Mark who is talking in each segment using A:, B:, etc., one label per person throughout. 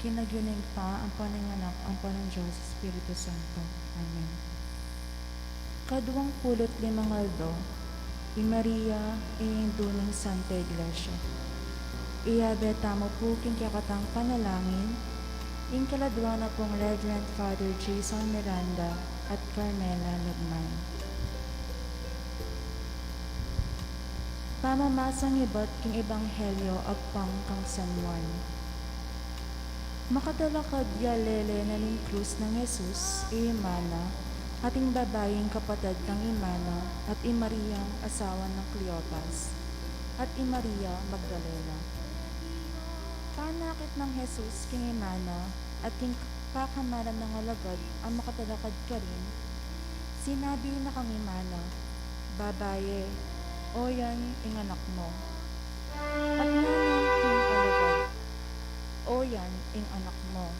A: kinagining pa ang paninganak ang ng Diyos Espiritu Santo. Amen. Kaduang pulot limang aldo, i Maria iinduning Santa Iglesia. Iyabeta mo po kinkakatang panalangin, in kaladwa na pong Reverend Father Jason Miranda at Carmela Lagman. Pamamasang iba't king ebanghelyo agpang kang San Juan. Makadalakad yalele na ning krus ng Jesus, Imana, ating babaying kapatid ng Imana, at Mariang asawa ng Cleopas, at Maria Magdalena. Panakit ng Jesus king Imana, at king pakamaran ng alagad ang makadalakad ka rin, sinabi na kang Imana, babaye, o yan ing anak mo. At nanang king alagad, o yan ing anak mo.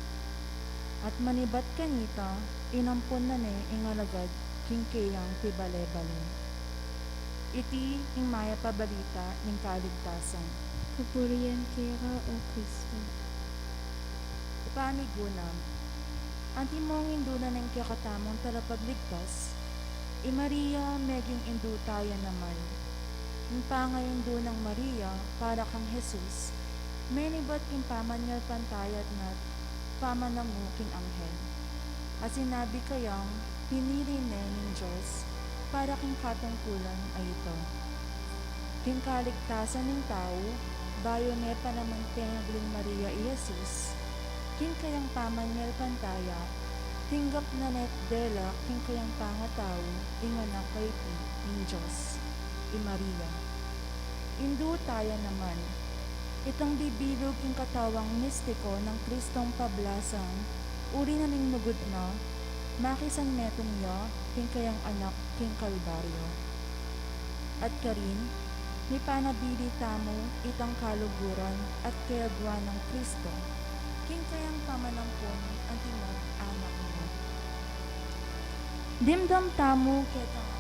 A: At manibat kanita, inampon na ne ing alagad, king kayang pibale-bale. Iti ing maya pabalita ning kaligtasan.
B: Kapurian kaya ka, O Kristo.
A: Panigunam, anti mong indunan ng kakatamong talapagligtas, i Maria meging indutaya naman. Yung pangayindo ng Maria para kang Jesus, menibat king pamanyal pantayat na pamananguking anghel. At sinabi kayang pinili ne ng Diyos para king katungkulan ay ito. King kaligtasan ng tao, bayo ne pa naman pinagling Maria i Jesus, king kayang pamanyal pantaya, tinggap na net dela king kayang pangatao, inganak kay ti ng Diyos, i Maria. Indu tayo naman, itang bibilog king katawang mistiko ng Kristong pablasang, uri na ning nugod na, makisan metong niya, king kayang anak king Kalbaryo. At karin, ni panabili tamo itang kaluguran at kayagwa ng Kristo, king kayang pamanampon ang timog anak mo. Dimdam tamo ketang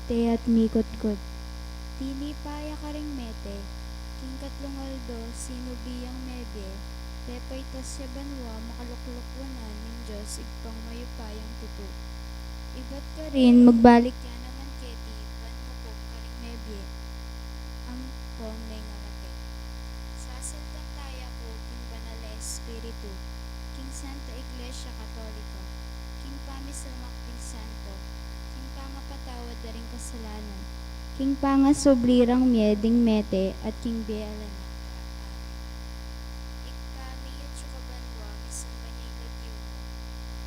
B: te at mikutkot. Tinipaya ka ring mete, king katlungaldo, sino biyang mebye, tepay tas siya banwa, makaluklukwanan ng Diyos, igpang mayupayang tuto. Ibat ka rin, magbalik ka naman keti, panmukok ka ring mebye, ang kong may ngamate. Sasaltang taya ko, king banala espiritu, king Santa Iglesia Katolika, king pamisamak king santo, king pangapatawad na ring kasalanan, king pangasoblirang mieding mete, at king bealan ng ikpami at sukabanwa, misang banyay lagyo mo,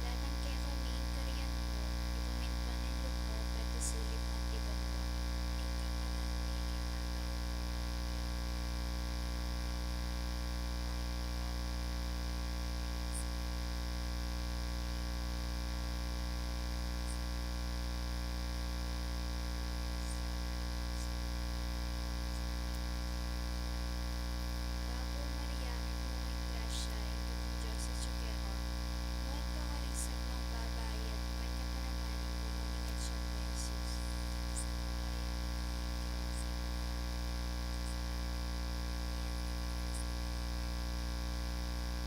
B: datang kaya kami ang kariyan mo, ipamit panilok mo, patusulip at ibanwa, Bago Maria, may grasya, ikaw ng Diyos at sukero, muwan ka nga rin sa mga babae at muwan niya pa naman ang bumaning at siyang mo, Jesus.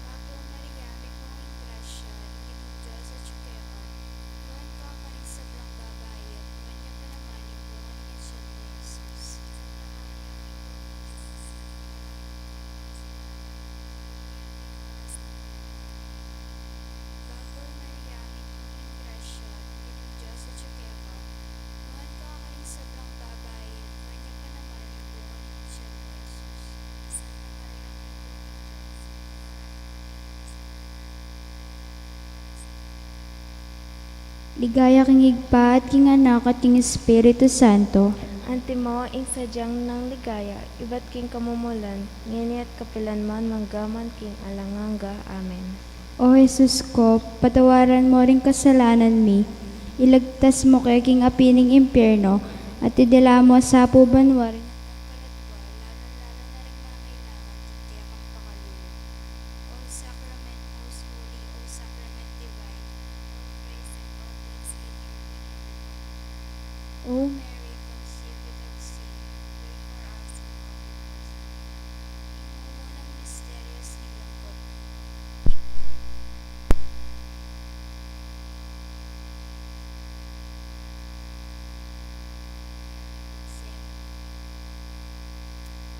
B: Bago Maria, may grasya, ikaw ng Diyos at sukero, muwan ka nga rin sa mga babae at muwan niya pa naman ang bumaning at siyang mo, Jesus. Bago Maria, may grasya, ikaw ng Diyos at sukero, muwan ka nga rin sa mga babae at muwan niya pa naman ang bumaning at siyang mo, Jesus.
C: Ligaya king igpa at king anak at king Espiritu Santo.
A: Antimo ing sadyang ng ligaya, iba't king kamumulan, ngini at kapilanman manggaman king alanganga. Amen.
C: O Jesus ko, patawaran mo ring kasalanan mi, ilagtas mo kay king apining impyerno, at idala mo sa pubanwar.
A: O Sacrament most holy, O Sacrament divine,
C: O
A: Mary, conceived without sin, pray for us who are Inuunang mysterious nilangkot.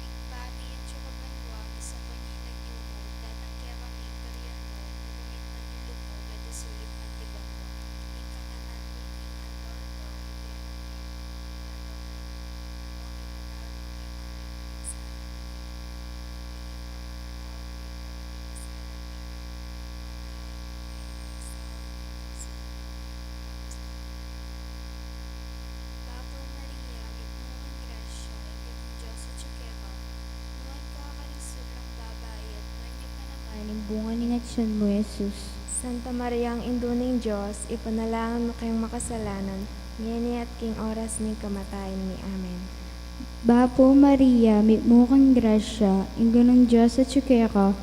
A: Igpami at sukabanwa, misa pa niya nagyumo, datang kaya kami kariyan mo, ipamit manilok mo, gadasulit at ibanwa. Ing katanan ni King Adolfo, Bago Maria, mitmong grasya, ikaw ng Diyos at sukero, muwan ka ka rin sobrang babae at muwan niya pa naman
C: ang bunga ni Ngatsan mo, Jesus.
A: Santa Maria, ang induning Diyos, ipanalangin mo kayong makasalanan, ngini at king oras ni kamatayan ni. Amen.
C: Bapo Maria, mo kang grasya, inggo ng Diyos at sukero,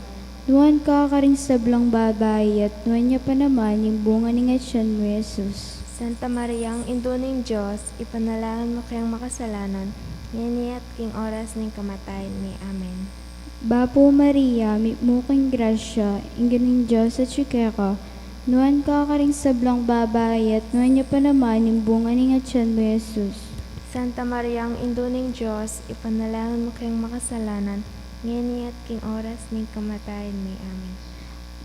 C: nuwan ka ring sablang babae at nuwan niya pa naman yung bunga ni Ngatsan mo, Jesus.
A: Santa Maria, ang induning Diyos, ipanalangin mo kayong makasalanan, ngini at king oras ni kamatayan ni. Amen.
C: Bapo Maria, mo kang grasya, inggo ng Diyos at sukero, nuwan ka ring sablang babae at nuwan niya pa naman yung bunga ni Ngatsan mo, Jesus.
A: Santa Maria, ang induning Diyos, ipanalangin mo kayong makasalanan, ngini at king oras ni kamatayan ni. Amen.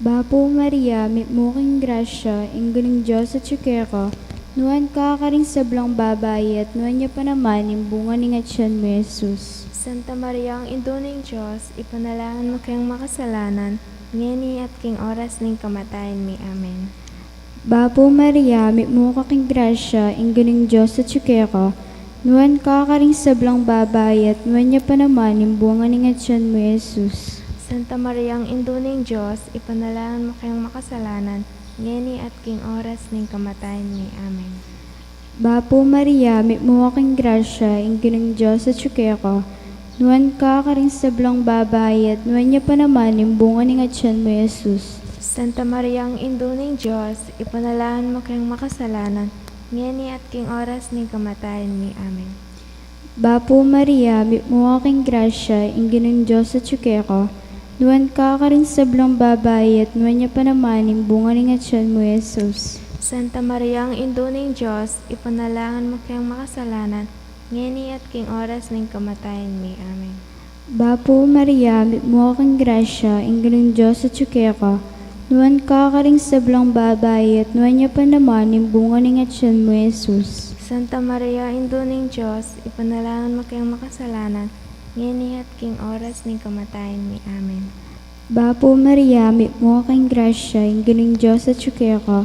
C: Bapo Maria, mo kang grasya, inggo ng Diyos at sukero, nuwan ka ring sablang babae at nuwan niya pa naman yung bunga ni Ngatsan mo, Jesus.
A: Santa Maria, ang induning Diyos, ipanalangin mo kayong makasalanan, ngini at king oras ng kamatayan ni. Amen.
C: Bapo Maria, mo kaking grasya, inggo ng Diyos at sukero, nuwan ka ring sablang babae at nuwan niya pa naman yung bunga ni Ngatsan mo, Jesus.
A: Santa Maria, ang induning Diyos, ipanalangin mo kayong makasalanan, ngini at king oras ng kamatayan ni. Amen.
C: Bapo Maria, mo kaking grasya, inggo ng Diyos at sukero, nuwan ka ring sablang babae at nuwan niya pa naman yung bunga ni Ngatsan mo, Jesus.
A: Santa Maria, ang induning Diyos, ipanalangin mo kayong makasalanan,
D: ngeni at king oras ni kamatayan mi. Amen.
C: Bapo Maria, mo aking grasya, ingginong Diyos sa tsukeko, nuwan ka ka rin sa blang babae at nuwan niya pa naman yung bunga ng atyan mo, Jesus.
D: Santa Maria, ang indo ng Diyos, ipanalangin mo kayang makasalanan, ngeni at king oras ng kamatayan mi. Amen.
C: Bapo Maria, mo aking grasya, ingginong Diyos sa tsukeko, nuwan ka ka rin sa blang babae at nuwan niya pa naman yung bunga ng atyan mo, Jesus.
D: Santa Maria, indo ng Diyos, ipanalangin mo kayang makasalanan, ngeni at king oras ng kamatayan mi. Amen.
C: Bapo Maria, mo aking grasya, ingginong Diyos sa tsukeko,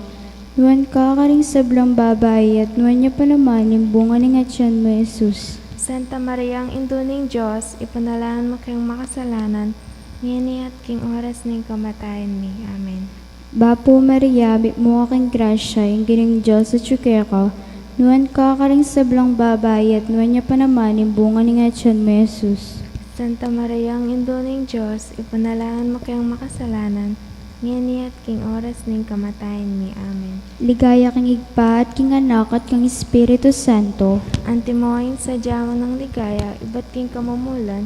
C: nuwan ka ka rin sa blang babae at nuwan niya pa naman yung bunga ng atyan mo, Jesus.
D: Santa Maria, ang indo ng Diyos, ipanalangin mo kayang makasalanan, ngeni at king oras ng kamatayan mi. Amen.
C: Bapo Maria, mo aking grasya, ingginong Diyos sa tsukeko, nuwan ka ka rin sa blang babae at nuwan niya pa naman yung bunga ng atyan mo, Jesus.
D: Santa Maria, ang indo ng Diyos, ipanalangin mo kayang makasalanan, ngeni at king oras ng kamatayan mi. Amen.
C: Ligaya kang igpa at king anak at king Espiritu Santo.
D: Antimoing sa diyamo ng ligaya, iba't king kamumulan,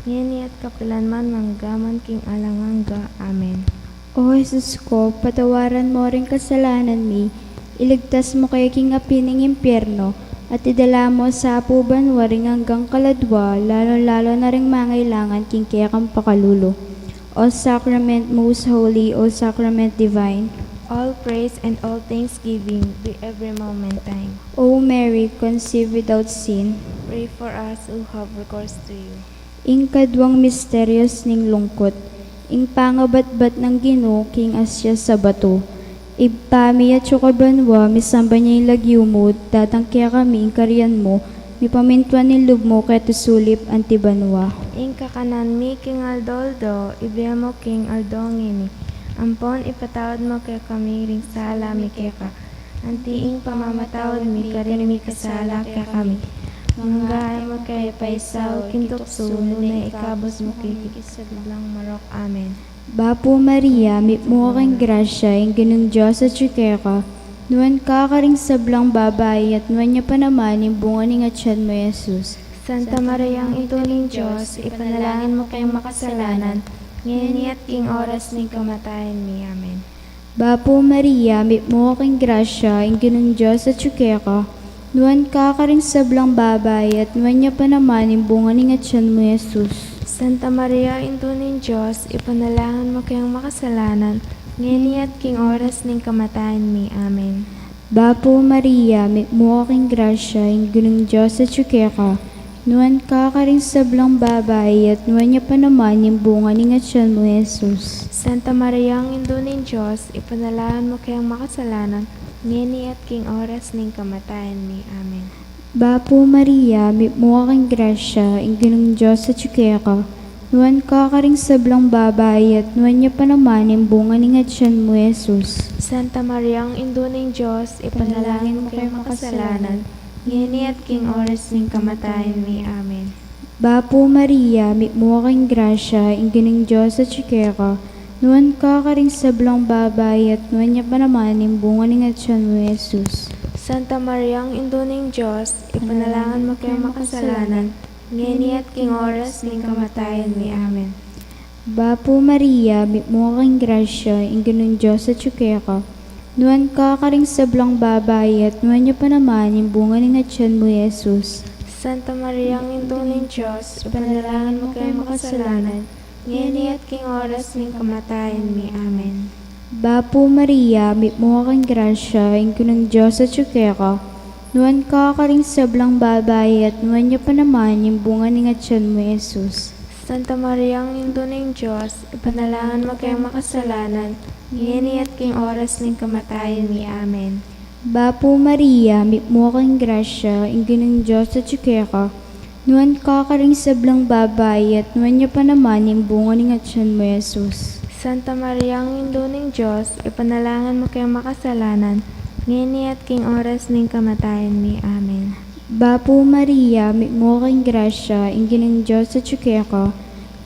D: ngeni at kapilanman manggaman king alangangga. Amen.
C: O Jesus ko, patawaran mo rin kasalanan mi, iligtas mo kay king apining impyerno, at idala mo sa apuban waring hanggang kaladwa, lalo-lalo na ring mangailangan king kaya kang pakalulo. O Sacrament most holy, O Sacrament divine.
D: All praise and all thanksgiving be every moment time.
C: O Mary, conceived without sin.
D: Pray for us who have recourse to you.
C: Ing kadwang misteryos ning lungkot, ing pangabat-bat ng Guinu, king asya sa bato. Ibpami at sukabanwa, misamba niya yung lagyo mo, datangkya kami ing karyan mo, mi pamintuan ni lub mo kaya sulip antibanwa.
D: Ing kakanan mi king aldoldo, ibiya mo king aldongini. Ampon ipatawad mo kaya kami ring sala mi kaya ka. Antiing pamamatawad mi karin mi kasala kaya kami. Manggaya mo kaya paisaw, kintukso, nunay ikabos mo kikis sa biglang marok. Amen.
C: Bapo Maria, mo aking grasya, ingginong Diyos sa tsukeko, nuwan ka ka rin sa blang babae at nuwan niya pa naman yung bunga ng atyan mo, Jesus.
D: Santa Maria, ang ito ng Diyos, ipanalangin mo kayong makasalanan, ngeni at king oras ng kamatayan mi. Amen.
C: Bapo Maria, mo aking grasya, ingginong Diyos sa tsukeko, nuwan ka ka rin sa blang babae at nuwan niya pa naman yung bunga ng atyan mo, Jesus.
D: Santa Maria, ito ng Diyos, ipanalangin mo kayong makasalanan, ngeni at king oras ng kamatayan mi. Amen.
C: Bapo Maria, mo aking grasya, ingginong Diyos sa tsukeko, nuwan ka ka rin sa blang babae at nuwan niya pa naman yung bunga ng atyan mo, Jesus.
D: Santa Maria, ang indo ng Diyos, ipanalangin mo kayong makasalanan, ngeni at king oras ng kamatayan mi. Amen.
C: Bapo Maria, mo aking grasya, ingginong Diyos sa tsukeko, nuwan ka ka rin sa blang babae at nuwan niya pa naman yung bunga ng atyan mo, Jesus.
D: Santa Maria, ang indo ng Diyos, ipanalangin mo kayong makasalanan, ngeni at king oras ng kamatayan mi. Amen.
C: Bapo Maria, mo aking grasya, ingginong Diyos sa tsukeko, nuwan ka ka rin sa blang babae at nuwan niya pa naman yung bunga ng atyan mo, Jesus.
D: Santa Maria, ang indo ng Diyos, ipanalangin mo kayong makasalanan, ngeni at king oras ng kamatayan mi. Amen.
C: Bapo Maria, mo aking grasya, ingginong Diyos sa tsukeko, nuwan ka ka rin sa blang babae at nuwan niya pa naman yung bunga ng atyan mo, Jesus.
D: Santa Maria, ang indo ng Diyos, ipanalangin mo kayong makasalanan, ngeni at king oras ng kamatayan mi. Amen.
C: Bapo Maria, mo aking grasya, ingginong Diyos sa tsukeko, nuwan ka ka rin sa blang babae at nuwan niya pa naman yung bunga ng atyan mo, Jesus.
D: Santa Maria, ang indo ng Diyos, ipanalangin mo kayong makasalanan, ngeni at king oras ng kamatayan mi. Amen.
C: Bapo Maria, mo aking grasya, ingginong Diyos sa tsukeko, nuwan ka ka rin sa blang babae at nuwan niya pa naman yung bunga ng atyan mo, Jesus.
D: Santa Maria, ang indo ng Diyos, ipanalangin mo kayong makasalanan, ngeni at king oras ng kamatayan mi. Amen.
C: Bapo Maria, mo aking grasya, ingginong Diyos sa tsukeko,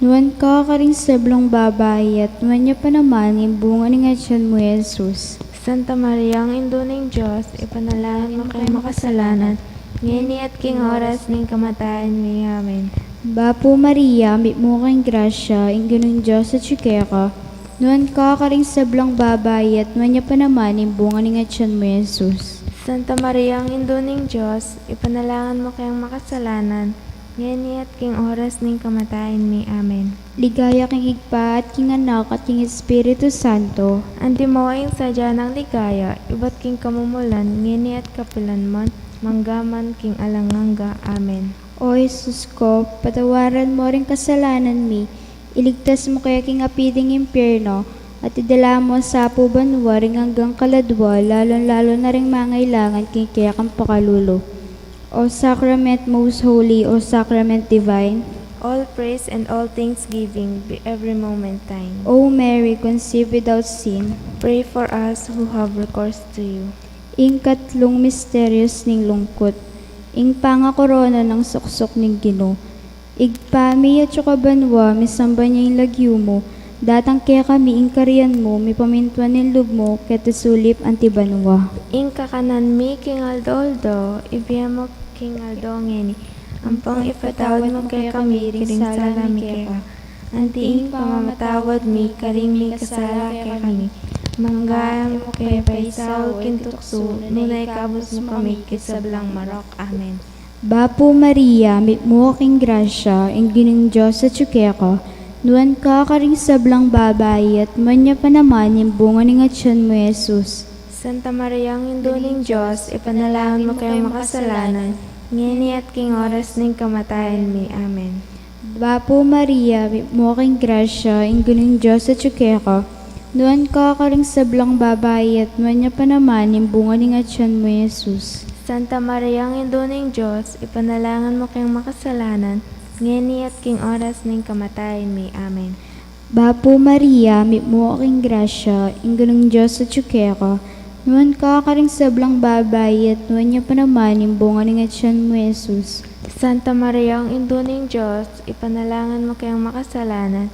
C: nuwan ka ka rin sa blang babae at nuwan niya pa naman yung bunga ng atyan mo, Jesus.
D: Santa Maria, ang Indo ng Diyos, ipanalangin mo kay makasalanan, ngayon at king oras ng kamatayan mi. Amen.
C: Bapo Maria, may mo kang grasya, inggan ng Diyos at ka. Nuan ka karing sablang babay at nuan niya pa naman yung bunga ng atyan mo, Jesus.
D: Santa Maria, ang Indo ng Diyos, ipanalangin mo kayang makasalanan, ngayon at king oras ng kamatayan mi. Amen.
C: Ligaya king igpa at king anak at king Espiritu Santo.
D: Antimoing sadya ng ligaya, iba't king kamumulan, ngayon at kapilanman, manggaman king alanganga. Amen.
C: O Jesus ko, patawaran mo rin kasalanan mi, iligtas mo kaya king apiding impyerno, at idala mo sa pubanwa ring hanggang kaladwa, lalo na ring mangailangan king kaya kang pakalulo. O Sacrament Most Holy, O Sacrament Divine,
D: All praise and all thanksgiving be every moment thine.
C: O Mary, conceived without sin,
D: Pray for us who have recourse to you.
C: ing katlong misterios ning lungkot, ing pangakorona ng suksok ning Guinu, igpami at banwa, misamba niya yung lagyo mo, datang kaya kami ing kariyan mo, may pamintuan ng lub mo, ketesulip antibanwa.
D: Ing kakanan mi king aldoldo, ibiyamo king aldongeni, ampang ipatawad mo kay kami, kiring sala mi kaya. Antiing pamamatawad mi, karing mi kasala kay kami. Manggayam mo kay paisaw kintukso, nunay kabos mo kami kisablang marok. Amen.
C: Bapo Maria, mit mo king grasya, ing ginang Diyos at ka, nuan ka karing sablang babay, at manya pa naman yung bunga ng atyan mo, Jesus.
D: Santa Maria, ang Indo ng Diyos, ipanalangin mo kayong makasalanan, ngayon at king oras ng kamatayan mi. Amen.
C: Bapo Maria, mit mo king grasya, ing ginang Diyos at ka, nuan ka karing sablang babay, at manya pa naman yung bunga ng atyan mo, Jesus.
D: Santa Maria, ang Indo ng Diyos, ipanalangin mo kayong makasalanan, ngayon at king oras ng kamatayan mi. Amen.
C: Bapo Maria, mit mo king grasya, ing ginang Diyos at ka, nuan ka karing sablang babay, at nuan niya pa naman yung bunga ng atyan mo, Jesus.
D: Santa Maria, ang Indo ng Diyos, ipanalangin mo kayong makasalanan,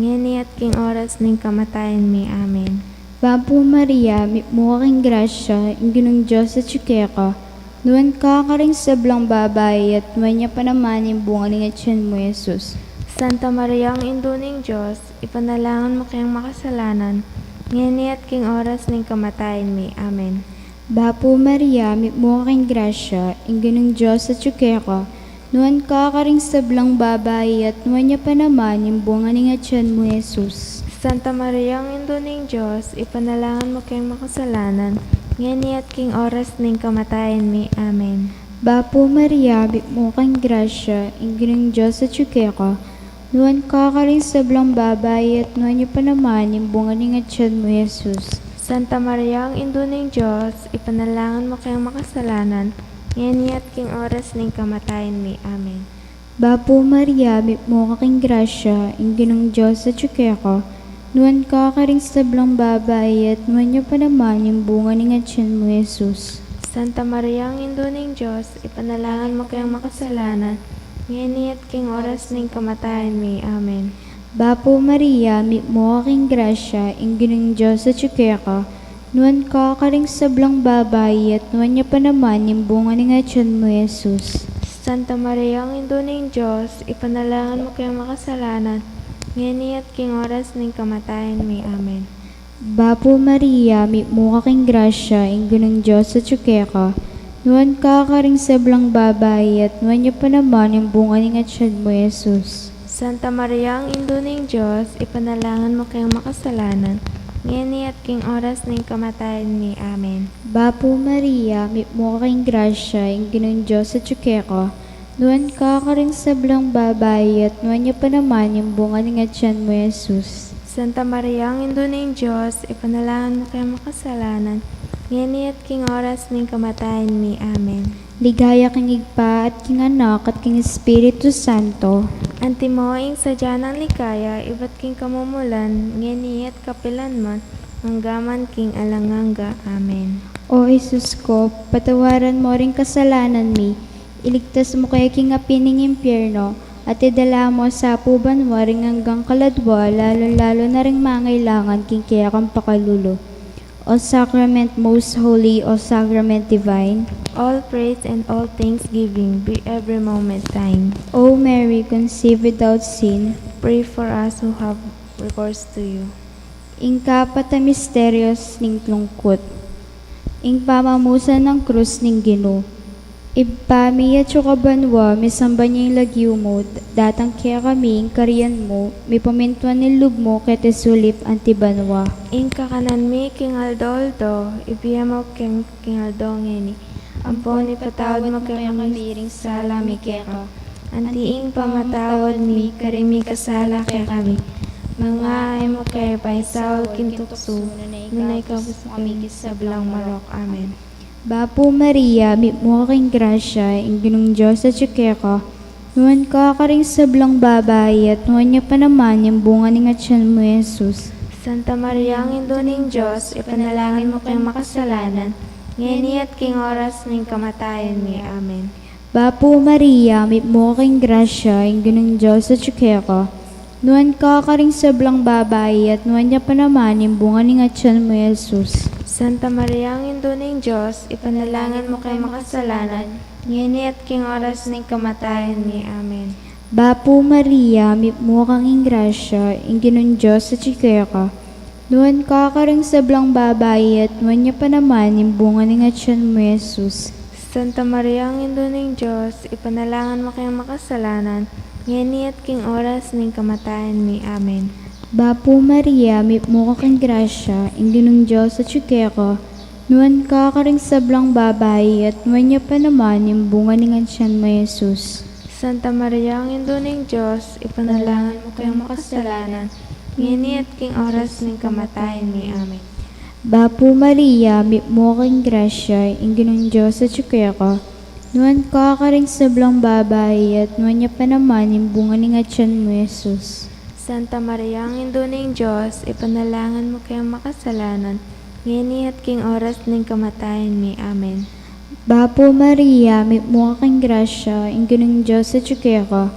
D: ngayon at king oras ng kamatayan mi. Amen.
C: Bapo Maria, mit mo king grasya, ing ginang Diyos at ka, nuan ka karing sablang babay, at nuan niya pa naman yung bunga ng atyan mo, Jesus.
D: Santa Maria, ang Indo ng Diyos, ipanalangin mo kayong makasalanan, ngayon at king oras ng kamatayan mi. Amen.
C: Bapo Maria, mit mo king grasya, ing ginang Diyos at ka, nuan ka karing sablang babay, at nuan niya pa naman yung bunga ng atyan mo, Jesus.
D: Santa Maria, ang Indo ng Diyos, ipanalangin mo kayong makasalanan, ngayon at king oras ng kamatayan mi. Amen.
C: Bapo Maria, mit mo king grasya, ing ginang Diyos at ka, nuan ka karing sablang babay, at nuan niya pa naman yung bunga ng atyan mo, Jesus.
D: Santa Maria, ang Indo ng Diyos, ipanalangin mo kayong makasalanan, ngayon at king oras ng kamatayan mi. Amen.
C: Bapo Maria, mit mo king grasya, ing ginang Diyos at ka, nuan ka karing sablang babay, at nuan niya pa naman yung bunga ng atyan mo, Jesus.
D: Santa Maria, ang Indo ng Diyos, ipanalangin mo kayong makasalanan, ngayon at king oras ng kamatayan mi. Amen.
C: Bapo Maria, mit mo king grasya, ing ginang Diyos at ka, nuan ka karing sablang babay, at nuan niya pa naman yung bunga ng atyan mo, Jesus.
D: Santa Maria, ang Indo ng Diyos, ipanalangin mo kayong makasalanan, ngayon at king oras ng kamatayan mi. Amen.
C: Bapo Maria, mit mo king grasya, ing ginang Diyos at ka, nuan ka karing sablang babay, at nuan niya pa naman yung bunga ng atyan mo, Jesus.
D: Santa Maria, ang Indo ng Diyos, ipanalangin mo kayong makasalanan, ngayon at king oras ng kamatayan mi. Amen.
C: Bapo Maria, mit mo king grasya, ing ginang Diyos at ka, nuan ka karing sablang babay, at nuan niya pa naman yung bunga ng atyan mo, Jesus.
D: Santa Maria, ang Indo ng Diyos, ipanalangin mo kayong makasalanan, ngayon at king oras ng kamatayan mi. Amen.
C: Ligaya king igpa at king anak at king Espiritu Santo.
D: Antimoing sadya ng ligaya, iba't king kamumulan, ngayon at kapilanman, manggaman king alanganga. Amen.
C: O Jesus ko, patawaran mo rin kasalanan mi, iligtas mo kaya king apining impyerno, at idala mo sa pubanwa ring hanggang kaladwa, lalo na ring mangailangan king kaya kang pakalulo. O Sacrament most holy, O Sacrament divine.
D: All praise and all thanksgiving be every moment thine.
C: O Mary, conceived without sin.
D: Pray for us who have recourse to you.
C: Ing kapata misterios ning lungkot. Ing pamamusan ng krus ning Guinu. Ibpami at banwa, misamba niya yung lagyo mo, datang kaya kami, ing kariyan mo, may pamintuan ng lub mo, kete sulip antibanwa.
D: Ing kakanan mi king aldoldo, ibiya mo king aldongeni. Ampon ipatawad mo kay kami ring sala mi keka. Antiing pamatawad mi, karimi kasala kay kami. Mga ay mo kay paisawag kintukso, nunay kabus kami kisablang marok. Amen.
C: Bapo Maria, mit mo kaking grasya, ing ginong Diyos at tsukeka, nuwan ka karing sablang babay, at nuwan niya pa naman yung bunga ng atyan mo, Jesus.
D: Santa Maria, ang Induning Diyos, ipanalangin mo kayong makasalanan, ngayon at king oras ng kamatayan mi. Amen.
C: Bapo Maria, mit mo kaking grasya, ing ginong Diyos at tsukeka, nuwan ka karing sablang babay, at nuwan niya pa naman yung bunga ng atyan mo, Jesus.
D: Santa Maria, ang Induning Diyos, ipanalangin mo kayong makasalanan, ngayon at king oras ng kamatayan mi. Amen.
C: Bapo Maria, mit mo kang ingrasya, ing ginong Diyos at tsukeka, nuwan ka karing sablang babay, at nuwan niya pa naman yung bunga ng atyan mo, Jesus.
D: Santa Maria, ang Induning Diyos, ipanalangin mo kayong makasalanan, ngayon at king oras ng kamatayan mi. Amen.
C: Bapo Maria, mit mo kaking grasya, ing ginong Diyos at tsukeka, nuwan ka karing sablang babay, at nuwan niya pa naman yung bunga ng atyan mo, Jesus.
D: Santa Maria, ang Induning Diyos, ipanalangin mo kayong makasalanan, ngayon at king oras ng kamatayan mi. Amen.
C: Bapo Maria, mit mo kaking grasya, ing ginong Diyos at tsukeka, nuwan ka karing sablang babay, at nuwan niya pa naman yung bunga ng atyan mo, Jesus.
D: Santa Maria, ang Induning Diyos, ipanalangin mo kayong makasalanan, ngayon at king oras ng kamatayan mi. Amen.
C: Bapo Maria, mit mo kaking grasya, ing ginong Diyos at tsukeka,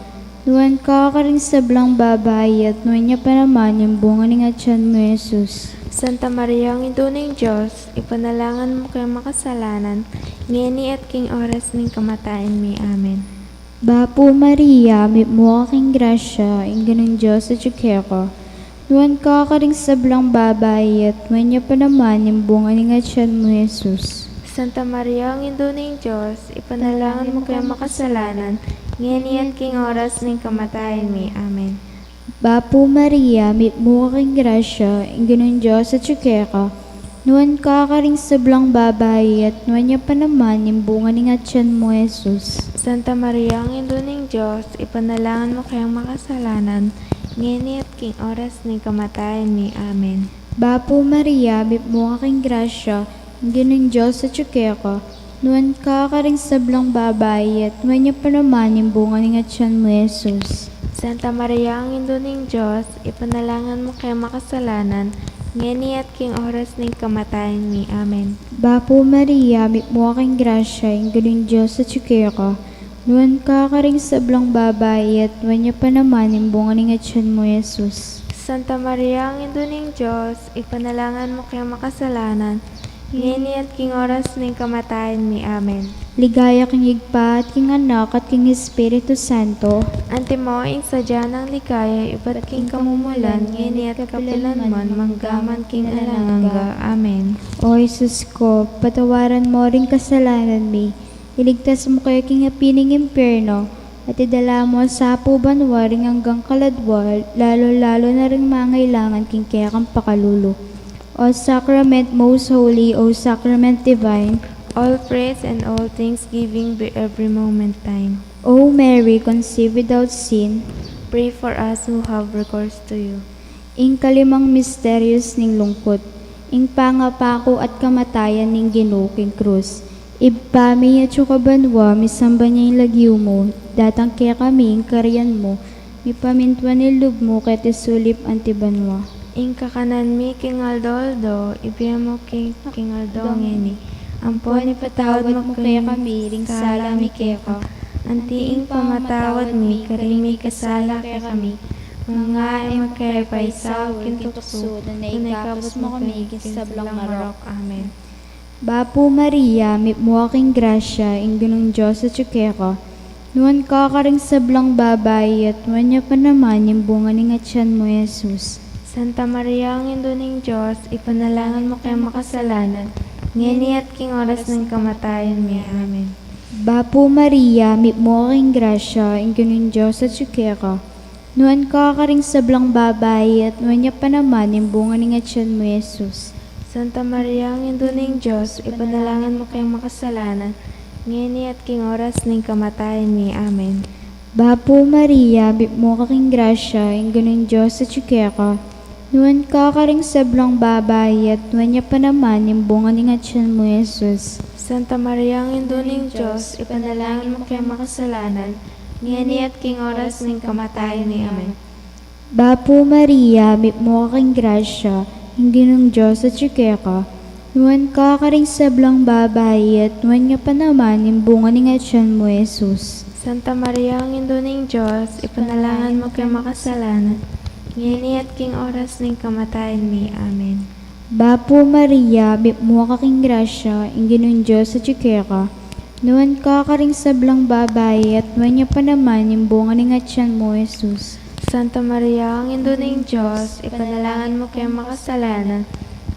C: nuwan ka karing sablang babay, at nuwan niya pa naman yung bunga ng atyan mo, Jesus.
D: Santa Maria, ang Induning Diyos, ipanalangin mo kayong makasalanan, ngayon at king oras ng kamatayan mi. Amen.
C: Bapo Maria, mit mo kaking grasya, ing ginong Diyos at tsukeka, nuwan ka karing sablang babay, at nuwan niya pa naman yung bunga ng atyan mo, Jesus.
D: Santa Maria, ang Induning Diyos, ipanalangin mo kayong makasalanan, ngayon at king oras ng kamatayan mi. Amen.
C: Bapo Maria, mit mo kaking grasya, ing ginong Diyos at tsukeka, nuwan ka karing sablang babay, at nuwan niya pa naman yung bunga ng atyan mo, Jesus.
D: Santa Maria, ang Induning Diyos, ipanalangin mo kayong makasalanan, ngayon at king oras ng kamatayan mi. Amen.
C: Bapo Maria, mit mo kaking grasya, ing ginong Diyos at tsukeka, nuwan ka karing sablang babay, at nuwan niya pa naman yung bunga ng atyan mo, Jesus.
D: Santa Maria, ang Induning Diyos, ipanalangin mo kayong makasalanan, ngayon at king oras ng kamatayan mi. Amen.
C: Bapo Maria, mit mo kaking grasya, ing ginong Diyos at tsukeka, nuwan ka karing sablang babay, at nuwan niya pa naman yung bunga ng atyan mo, Jesus.
D: Santa Maria, ang Induning Diyos, ipanalangin mo kayong makasalanan, ngayon at king oras ng kamatayan mi. Amen.
C: Ligaya king higpa, at king anak, at king Espiritu Santo.
D: Antimo ing sadya ng ligaya, iba't king kamumulan, ngayon at kapilanman, manggaman king alanganga. Amen.
C: O Jesus ko, patawaran mo ring kasalanan mi. Iligtas mo kayo king apining impyerno, at idala mo sa pubanwa ring hanggang kaladwa, lalo-lalo na ring mangailangan king kaya kang pakalulo. O Sacrament most holy, O Sacrament divine.
D: All praise and all thanksgiving be every moment thine.
C: O Mary, conceived without sin.
D: Pray for us who have recourse to you.
C: Ing kalimang misterios ning lungkot, ing pangapako at kamatayan ning Guinu king krus. Ibpami at banwa, misamba niya yung lagyo mo, datang kaya kami, ing kariyan mo, mi pamintuan ni lub mo, kete sulip antibanwa.
D: Ing kakanan mi king aldoldo, ibiya mo king aldongeni. Ampon ipatawad mo kaya kami, ring sala mi keka. Antiing pamatawad mi, karimi kasala kaya kami. Mga ay magkaripaysaw,
C: kintukso, na
D: naikapos mo kami, kinsablang marok. Amen.
C: Bapo Maria, mipmo aking grasya, inggunong Diyos at tsukeka. Nuan ka karing sablang babay, at wanya pa naman yung bunga ng atyan mo, Jesus.
D: Santa Maria, ang Indo ng Diyos, ipanalangan mo kayo makasalanan, ngeni at king oras ng kamatayan mo. Amen.
C: Bapo Maria, mipmo aking grasya, inggunong Diyos at tsukeka. Nuan ka karing sablang babay, at wanya pa naman yung bunga ng atyan mo, Jesus.
D: Santa Maria, ang Indo ng Diyos, ipanalangan mo kayong makasalanan, ngeni at king oras ng kamatayan mo. Amen.
C: Bapo Maria, mipmo aking grasya, inggunong Diyos at tsukeka. Nuan ka karing sablang babay, at wanya pa naman yung bunga ng atyan mo, Jesus.
D: Santa Maria, ang Indo ng Diyos, ipanalangin mo kayong makasalanan, ngeni at king oras ng kamatayan ni. Amen.
C: Bapo Maria, mipmo aking grasya, inggunong Diyos at tsukeka. Nuan ka karing sablang babay, at wanya pa naman yung bunga ng atyan mo, Jesus.
D: Santa Maria, ang Indo ng Diyos, ipanalangin mo kayong makasalanan, ngeni at king oras ng kamatayan ni. Amen.
C: Bapo Maria, mipmo aking grasya, inggunong Diyos at tsukeka. Nuan ka karing sablang babay, at wanya pa naman yung bunga ng atyan mo, Jesus.
D: Santa Maria, ang Indo ng Diyos, ipanalangin mo kayong makasalanan,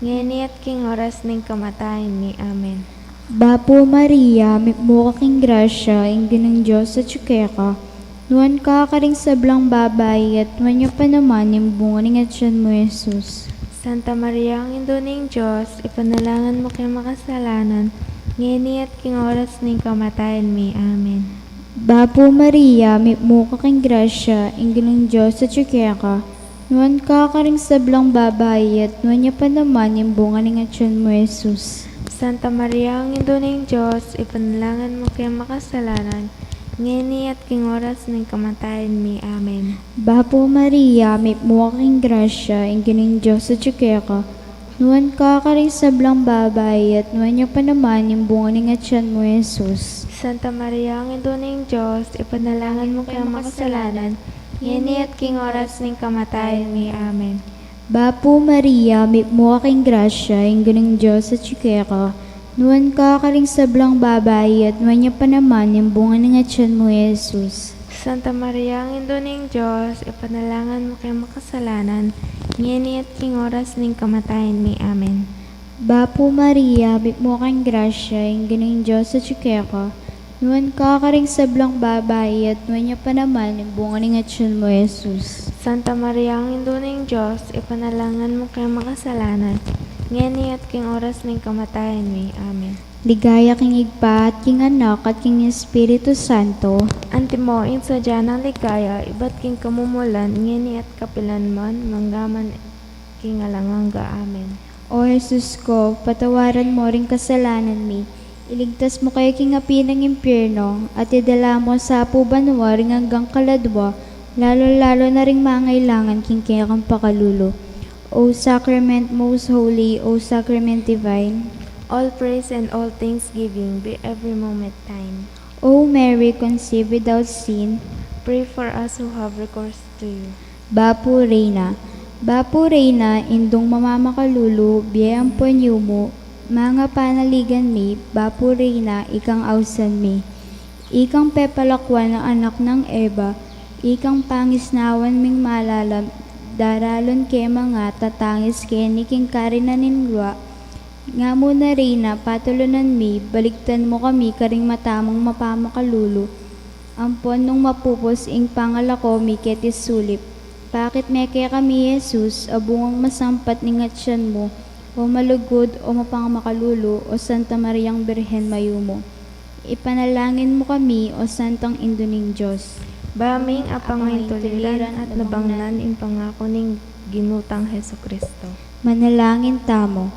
D: ngeni at king oras ng kamatayan ni. Amen.
C: Bapo Maria, mipmo aking grasya, inggunong Diyos at tsukeka. Nuan ka karing sablang babay, at wanya pa naman yung bunga ng atyan mo, Jesus.
D: Santa Maria, ang Indo ng Diyos, ipanalangin mo kayong makasalanan, ngeni at king oras ng kamatayan mi. Amen.
C: Bapo Maria, mipmo aking grasya, inggunong Diyos at tsukeka. Nuan ka karing sablang babay, at wanya pa naman yung bunga ng atyan mo, Jesus.
D: Santa Maria, ang Indo ng Diyos, ipanalangin mo kayong makasalanan, ngeni at king oras ng kamatayan mi. Amen.
C: Bapo Maria, mipmo aking grasya, inggunong Diyos at tsukeka. Nuan ka karing sablang babay, at wanya pa naman yung bunga ng atyan mo, Jesus.
D: Santa Maria, ang Indo ng Diyos, ipanalangin mo kayong makasalanan, ngeni at king oras ng kamatayan mi. Amen.
C: Bapo Maria, mipmo aking grasya, inggunong Diyos at tsukeka. Nuan ka karing sablang babay, at wanya pa naman yung bunga ng atyan mo, Jesus.
D: Santa Maria, ang Indo ng Diyos, ipanalangin mo kayong makasalanan, ngeni at king oras ng kamatayan mi. Amen.
C: Bapo Maria, mipmo aking grasya, inggunong Diyos at tsukeka. Nuan ka karing sablang babay, at wanya pa naman yung bunga ng atyan mo, Jesus.
D: Santa Maria, ang Indo ng Diyos, ipanalangin mo kayong makasalanan, ngeni at king oras ng kamatayan mi. Amen.
C: Ligaya king igpa at king anak at king Espiritu Santo.
D: Antimo, insadya ng ligaya, iba't king kamumulan, ngeni at kapilan man, manggaman king alanganga. Amen.
C: O Jesus ko, patawaran mo ring kasalanan mi. Iligtas mo kayo king api ng impyerno, at idala mo sa pubanwa ring hanggang kaladwa, lalo-lalo na ring mangailangan king kayakang pakalulo. O Sacrament most holy, O Sacrament divine.
D: All praise and all thanksgiving be every moment thine.
C: O Mary, conceived without sin.
D: Pray for us who have recourse to you.
C: Bapo Reina, indong mamamakalulu, biyayang ponyo mo, mga panaligan mi, Bapo Reina, ikang awsan mi. Ikang pepalakwan ng anak ng Eva, ikang pangisnawan ming malalam, daralon ke mga tatangis ke ni king karinaninwa, nga mo na Reina, patulunan mi, baligtan mo kami karing matamong mapamakalulu. Ampon nung mapupos ing pangalako mi ketis sulip. Bakit meke kami, Jesus, abungang masampat ni ngatyan mo, o malugod o mapangmakalulo, o Santa Mariang Birhen Mayumo. Ipanalangin mo kami, o Santang Indo ng Diyos.
D: Baming apangay tuliran at nabangnan in pangako ning ginutang Heso Kristo.
C: Manalangin tamo.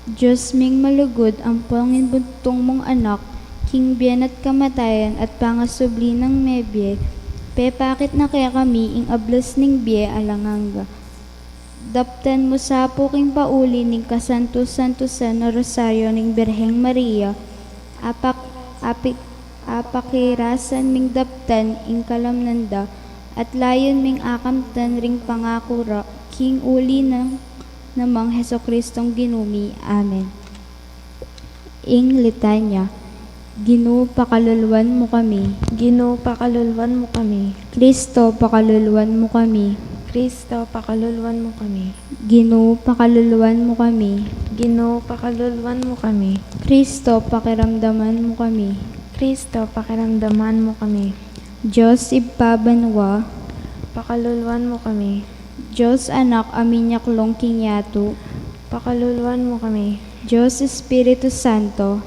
C: Diyos ming malugod ang pangin buntong mong anak, king biyan at kamatayan at pangasubli ng mebye, pepakit na kaya kami ing ablas ning biye alanganga. Daptan mo sa puking pauli ning kasanto-santo Santo Rosario ning Birheng Maria, apakirasan ming daptan ing kalamnanda, at layon ming akamtan ring pangakura, king uli ng namang Heso Kristong ginumi. Amen. Ing litanya. Ginu, pakaluluwan mo kami.
D: Gino, pakaluluwan mo kami.
C: Kristo, pakaluluwan mo kami.
D: Kristo, pakaluluwan mo kami.
C: Ginu, pakaluluwan mo kami.
D: Gino, pakaluluwan mo kami.
C: Kristo, pakiramdaman mo kami.
D: Kristo, pakiramdaman mo kami.
C: Diyos ipabanwa,
D: Pakaluluwan mo kami.
C: Diyos anak aminyaklong kinyato,
D: Pakaluluwan mo kami.
C: Diyos Espiritu Santo,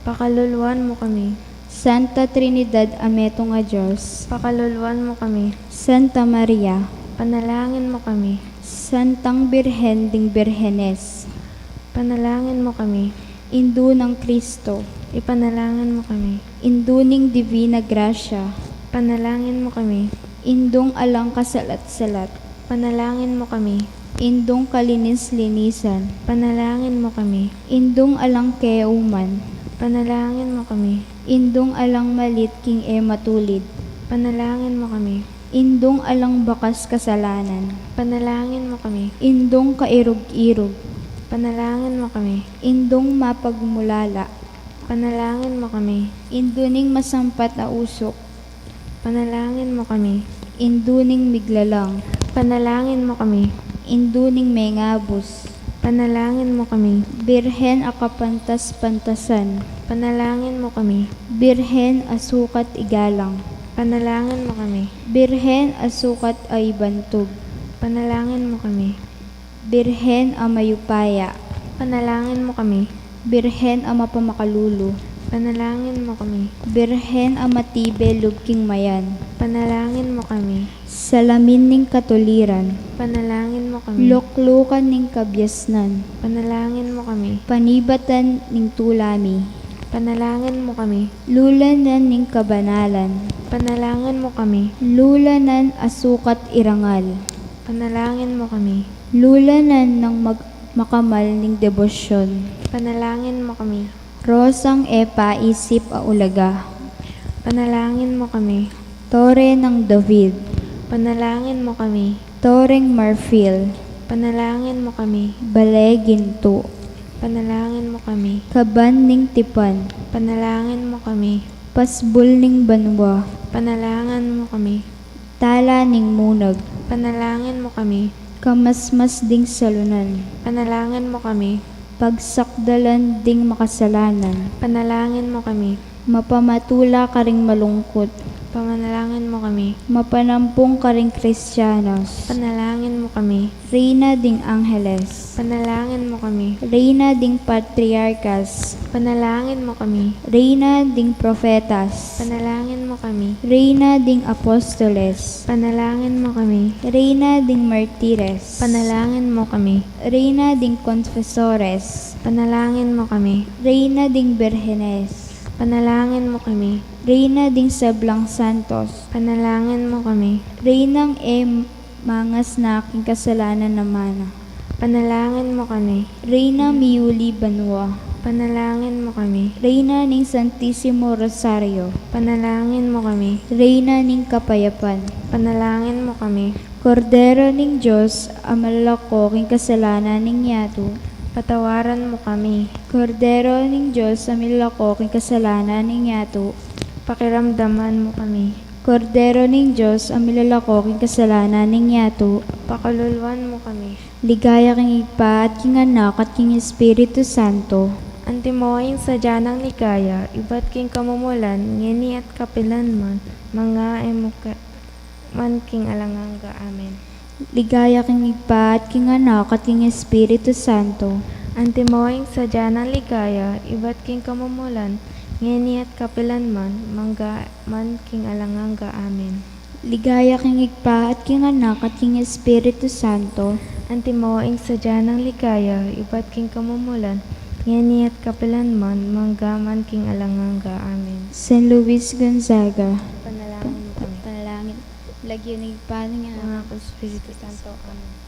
D: Pakaluluwan mo kami.
C: Santa Trinidad Ameto nga Diyos,
D: Pakaluluwan mo kami.
C: Santa Maria,
D: Panalangin mo kami.
C: Santang Birhen ding Birhenes,
D: Panalangin mo kami.
C: Indu ng Kristo,
D: Ipanalangin mo kami.
C: Induning Divina Gracia,
D: Panalangin mo kami.
C: Indong alang kasalat-salat,
D: Panalangin mo kami.
C: Indong kalinis-linisan,
D: Panalangin mo kami.
C: Indong alang keuman,
D: Panalangin mo kami.
C: Indong alang malit king matulid,
D: Panalangin mo kami.
C: Indong alang bakas kasalanan,
D: Panalangin mo kami.
C: Indong kairog-irog,
D: Panalangin mo kami.
C: Indong mapagmulala,
D: Panalangin mo kami.
C: Induning masampat na usok,
D: Panalangin mo kami.
C: Induning miglalang,
D: Panalangin mo kami.
C: Induning mengabos,
D: Panalangin mo kami.
C: Birhen akapantas-pantasan,
D: Panalangin mo kami.
C: Birhen asukat igalang,
D: Panalangin mo kami.
C: Birhen asukat ay bantog,
D: Panalangin mo kami.
C: Birhen amayupaya,
D: Panalangin mo kami.
C: Birhen amapamakalulu,
D: Panalangin mo kami.
C: Birhen amatibe lubking mayan,
D: Panalangin mo kami.
C: salamin ning katuliran,
D: Panalangin mo kami.
C: luklukan ning kabyasnan,
D: Panalangin mo kami.
C: panibatan ning tulami,
D: Panalangin mo kami.
C: lulanan ning kabanalan,
D: Panalangin mo kami.
C: lulanan asukat irangal,
D: Panalangin mo kami.
C: lulanan ng makamal ning debosyon,
D: Panalangin mo kami.
C: rosang epa isip a ulaga,
D: Panalangin mo kami.
C: tore ng David,
D: Panalangin mo kami.
C: toreng marfil,
D: Panalangin mo kami.
C: balay ginto,
D: Panalangin mo kami.
C: kaban ning tipan,
D: Panalangin mo kami.
C: pasbul ning banwa,
D: Panalangin mo kami.
C: tala ning munag,
D: Panalangin mo kami.
C: kamasmas ding salunan,
D: Panalangin mo kami.
C: pagsakdalan ding makasalanan,
D: Panalangin mo kami.
C: mapamatula ka ring malungkot,
D: Pamanalangin mo kami.
C: mapanampong ka ring Kristyanos,
D: Panalangin mo kami.
C: Reyna ding Angeles,
D: Panalangin mo kami.
C: Reyna ding Patriarkas,
D: Panalangin mo kami.
C: Reyna ding Profetas,
D: Panalangin mo kami.
C: Reyna ding Apostoles,
D: Panalangin mo kami.
C: Reyna ding Martires,
D: Panalangin mo kami.
C: Reyna ding Confesores,
D: Panalangin mo kami.
C: Reyna ding Birhenes,
D: Panalangin mo kami.
C: Reyna ding Sablang Santos,
D: Panalangin mo kami.
C: Reynang mangas na aking kasalanan naman,
D: Panalangin mo kami.
C: Reyna miuli banwa,
D: Panalangin mo kami.
C: Reyna ning Santissimo Rosario,
D: Panalangin mo kami.
C: Reyna ning Kapayapan,
D: Panalangin mo kami.
C: Kordero ning Diyos, amalako king kasalanan ning yato,
D: Patawaran mo kami.
C: Kordero ning Diyos, amalako king kasalanan ning yato,
D: Pakiramdaman mo kami.
C: Kordero ning Diyos, amilalako king kasalanan ning yato,
D: Pakaluluwan mo kami.
C: ligaya king igpa at king anak at king Espiritu Santo,
D: Antimoing sadya ng ligaya, iba't king kamumulan, ngeni at kapilanman, mga emuka, man king alanganga. Amen.
C: ligaya king igpa at king anak at king Espiritu Santo,
D: Antimoing sadya ng ligaya, iba't king kamumulan, ngeni at kapilanman, mangga man king alanganga. Amen.
C: ligaya king igpa at king anak at king Espiritu Santo,
D: Antimoing sadya ng ligaya, iba't king kamumulan, ngeni at kapilanman, mangga man king alanganga. Amen.
C: San Luis Gonzaga,
D: Panalangin mo kami.
C: panalangin, lagyan ng igpa ng
D: Mga Espiritu Santo. Amen.